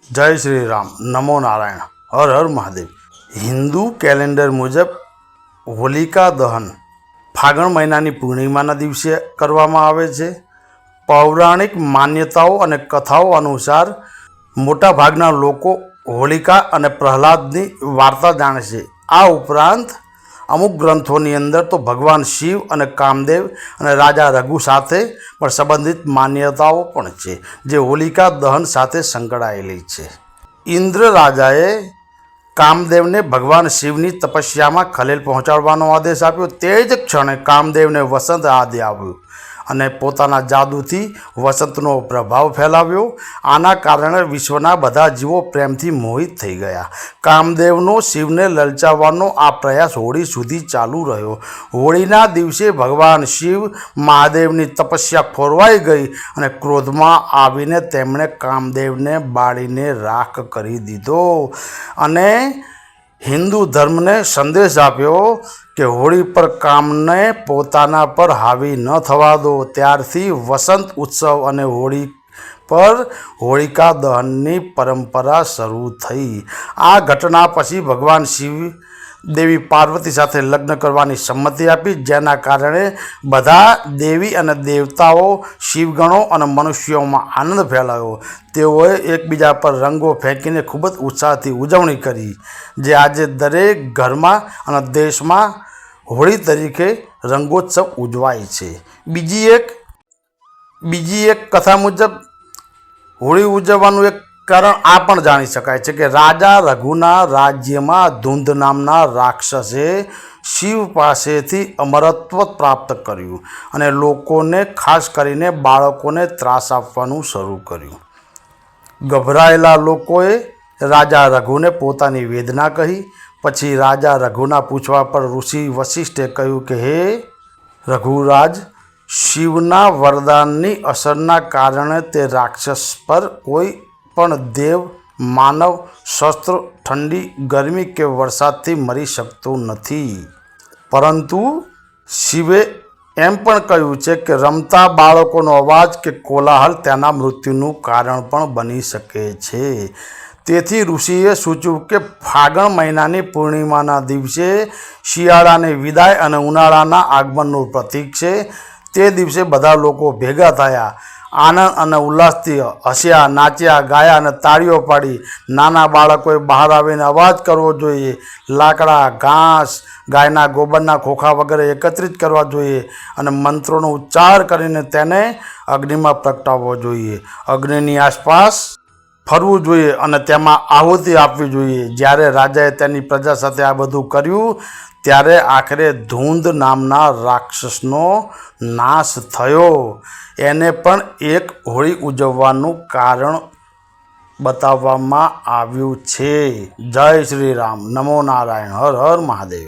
जय श्री राम, नमो नारायण, हर हर महादेव। हिंदू कैलेंडर मुजब होलिका दहन फागण महीनानी पूर्णिमाना दिवसे करवामां आवे छे। पौराणिक मान्यताओं अने कथाओं अनुसार मोटा भागना लोको होलिका अने प्रहलादनी वार्ता जाणे छे। आ उपरांत अमुक ग्रंथोनी अंदर तो भगवान शिव अने कामदेव अने राजा रघु साथे पण संबंधित मान्यताओं पण छे, जे होलिका दहन साथे संकळायेली छे। इंद्र राजाए कामदेवने भगवान शिवनी तपस्यामां खलेल पहोंचाडવાનો आदेश आप्यो। ते ज क्षणे कामदेवने वसंत आदि આવ્યો અને પોતાના જાદુથી વસંતનો પ્રભાવ ફેલાવ્યો। આના કારણે વિશ્વના બધા જીવો પ્રેમથી મોહિત થઈ ગયા। કામદેવનો શિવને લલચાવવાનો આ પ્રયાસ હોળી સુધી ચાલુ રહ્યો। હોળીના દિવસે ભગવાન શિવ મહાદેવની તપસ્યા ખોરવાઈ ગઈ અને ક્રોધમાં આવીને તેમણે કામદેવને બાળીને રાખ કરી દીધો અને हिंदू धर्म ने संदेश आप्यो कि होली पर काम ने पोताना पर हावी न थवा दो। त्यारथी वसंत उत्सव अने होली पर होलिका दहननी परंपरा शरू थई। आ घटना पछी भगवान शिव देवी पार्वती साथे लग्न करवानी सम्मति आपी, जेना कारणे बधा देवी अने देवताओं, शिवगणों अने मनुष्यों में आनंद फैलायो। तेओए एकबीजा पर रंगो फेंकीने खूब ज उत्साहथी उजवणी करी, जे आजे दरेक घरमां अने देशमां होળી तरीके रंगोत्सव उजवाय छे। बीजी एक कथा मुजब होળી उजवવાનું एक कारण आ पण जाणी शकाय छे कि राजा रघुना राज्यमां धुंध नामना राक्षसे शिव पासेथी अमरत्व प्राप्त कर्युं अने लोकोने खास करीने बाळकोने त्रास आपवानुं शरू कर्युं। गभरायेला लोकोए राजा रघुने पोतानी वेदना कही। पछी राजा रघुना पूछवा पर ऋषि वशिष्ठे कह्युं कि हे रघुराज, शिवना वरदाननी असरना कारणे ते राक्षस पर कोई पण देव, मानव, शस्त्र, ठंडी, गर्मी के वरसादथी मरी शकतो नथी। परंतु शिवे एम पण कह्युं छे कि रमता बाळकोनो अवाज के कोलाहल तेना मृत्युनुं कारण पण बनी शके छे। तेथी ऋषिए सूच्युं कि फागण महीनानी पूर्णिमाना दिवसे शियाळानी विदाय अने उनाळाना आगमननुं प्रतीक छे। ते दिवसे बधा लोको भेगा थया, आनंद अने उल्लासथी हस्या, नाच्या, गाया अने ताळीओ पाडी। नाना बाळकोए बहार आवीने अवाज करवो जोईए। लाकड़ा, घास, गायना गोबरना खोखा वगैरे एकत्रित करवा जोईए अने मंत्रोनो उच्चार करीने तेने अग्निमां प्रगटावવો જોઈએ। अग्निनी आसपास फरવું જોઈએ અને તેમાં આહુતિ આપવી જોઈએ। જ્યારે રાજાએ તેની પ્રજા સાથે આ બધું કર્યું ત્યારે આખરે ધૂંધ નામના રાક્ષસનો નાશ થયો। એને પણ એક હોળી ઉજવવાનું કારણ બતાવવામાં આવ્યું છે। જય શ્રી રામ, નમો નારાયણ, હર હર મહાદેવ।